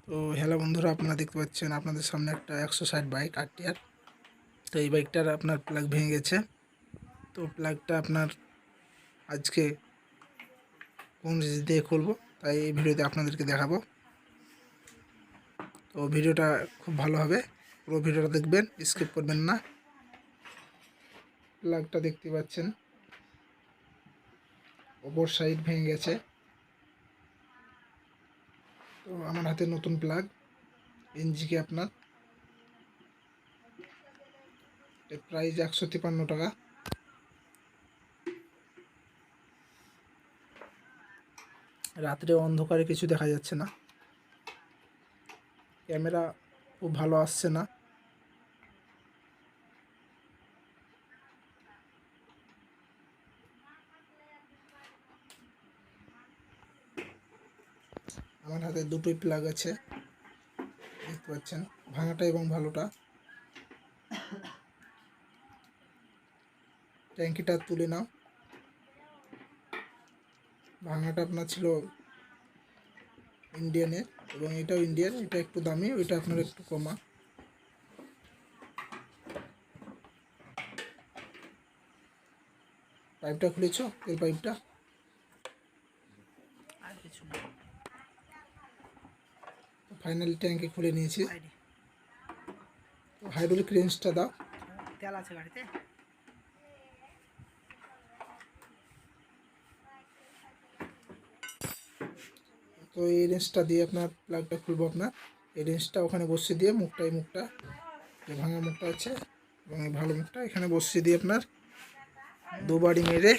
তো হ্যালো বন্ধুরা, আপনারা দেখতে পাচ্ছেন আপনাদের সামনে একটা 160 বাইক আরটিআর। তো এই বাইকটার আপনার প্লাগ ভেঙে গেছে। তো প্লাগটা আপনার আজকে কোন জিনিস দিয়ে খুলবো, তাই এই ভিডিওতে আপনাদেরকে দেখাবো। তো ভিডিওটা খুব ভালো হবে, পুরো ভিডিওটা দেখবেন, স্কিপ করবেন না। প্লাগটা দেখতে পাচ্ছেন ওপর সাইড ভেঙে গেছে। তো আমার হাতে নতুন প্লাগ এনজিকে, আপনার এর প্রাইস 153 টাকা। রাত্রে অন্ধকারে কিছু দেখা যাচ্ছে না, ক্যামেরা খুব ভালো আসছে না। আমার হাতে দুটোই প্লাগ আছে, দেখতে পাচ্ছেন, ভাঙাটা এবং ভালোটা। ট্যাঙ্কিটা তুলে নাও। ভাঙাটা আপনার ছিল ইন্ডিয়ানের এবং এটাও ইন্ডিয়ান, এটা একটু দামি, ওইটা আপনার একটু কমা। পাইপটা খুলেছ, তেল পাইপটা? ফাইনালি ট্যাঙ্কি খুলে নিয়েছি। হাইড্রোলিক রেঞ্জটা দাও। তেল আছে গাড়িতে। তো এই রেঞ্জটা দিয়ে আপনার প্লাগটা খুলবো। আপনার এই রেঞ্জটা ওখানে বসিয়ে দিয়ে এই মুখটা, যে ভাঙা মুখটা আছে এবং এই ভালো মুখটা এখানে বসিয়ে দিয়ে আপনার দুবারই মেরে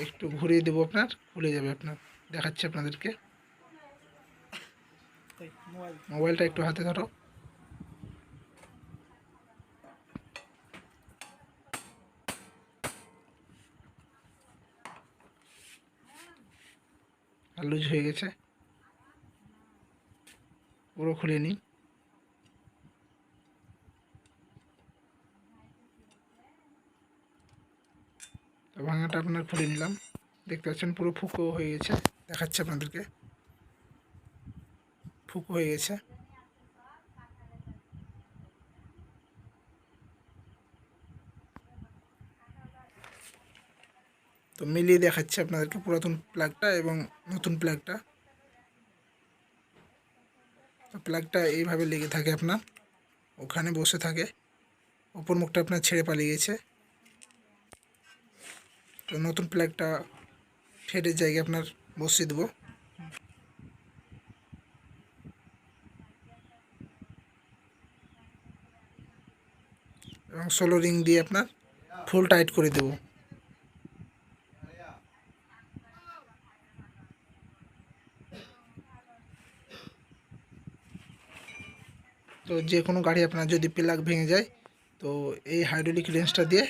একটু ঘুরিয়ে দেবো, আপনার খুলে যাবে। আপনার দেখাচ্ছি আপনাদেরকে। মোবাইলটা একটু হাতে ধরো। আর লুজ হয়ে গেছে, পুরো খুলে নিই। তো ভাঙাটা আপনার খুলে নিলাম, দেখতে পাচ্ছেন পুরো ফুকো হয়ে গেছে। দেখাচ্ছে আপনাদেরকে, ফুকো হয়ে গেছে। তো মিলিয়ে দেখাচ্ছে আপনাদেরকে পুরাতন প্লাগটা এবং নতুন প্লাগটা। তো প্লাগটা এইভাবে লেগে থাকে, আপনার ওখানে বসে থাকে। ওপর মুখটা আপনার ছেড়ে পালিয়ে গেছে। তো নতুন প্লাগটা ফেডের জায়গায় আপনার বসিয়ে দেবো। এবং 16 রিং দিয়ে আপনার ফুল টাইট করে দেব। তো যে কোনো গাড়ি আপনার যদি প্লাগ ভেঙে যায়, তো এই হাইড্রোলিক রেঞ্জটা দিয়ে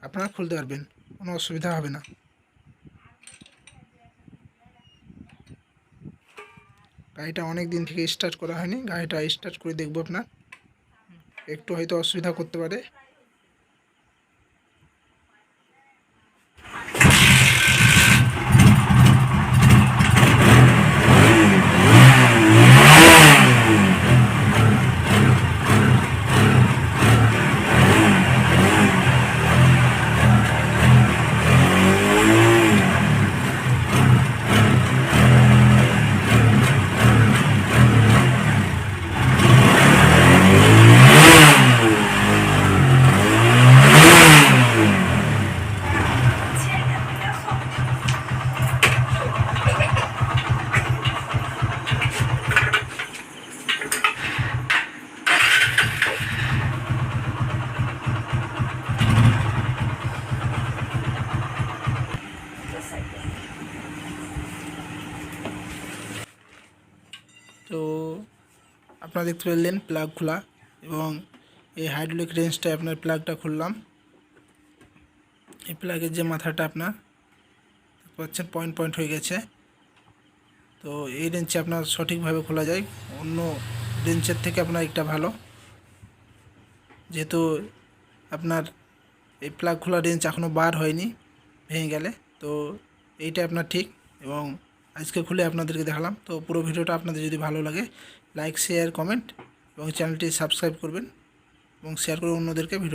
আপনারা খুলতে পারবেন, কোনো অসুবিধা হবে না। গাড়িটা অনেক দিন থেকে স্টার্ট করা হয়নি, গাড়িটা স্টার্ট করে দেখবো। আপনার একটু হয়তো অসুবিধা করতে পারে। তো আপনারা দেখতে পেলেন প্লাগ খোলা, এবং এই হাইড্রোলিক রেঞ্জটায় আপনার প্লাগটা খুললাম। এই প্লাগের যে মাথাটা আপনার পাচ্ছেন পয়েন্ট পয়েন্ট হয়ে গেছে। তো এই রেঞ্জে আপনার সঠিকভাবে খোলা যায়, অন্য রেঞ্জের থেকে আপনার একটা ভালো, যেহেতু আপনার এই প্লাগ খোলা রেঞ্জ এখনও বার হয়নি ভেঙে গেলে। তো এইটা আপনার ঠিক, এবং আজকে খুলে আপনাদেরকে দেখালাম। তো পুরো ভিডিওটা আপনাদের যদি ভালো লাগে লাইক শেয়ার কমেন্ট এবং চ্যানেলটি সাবস্ক্রাইব করবেন এবং শেয়ার করে অন্যদেরকে ভিডিওটা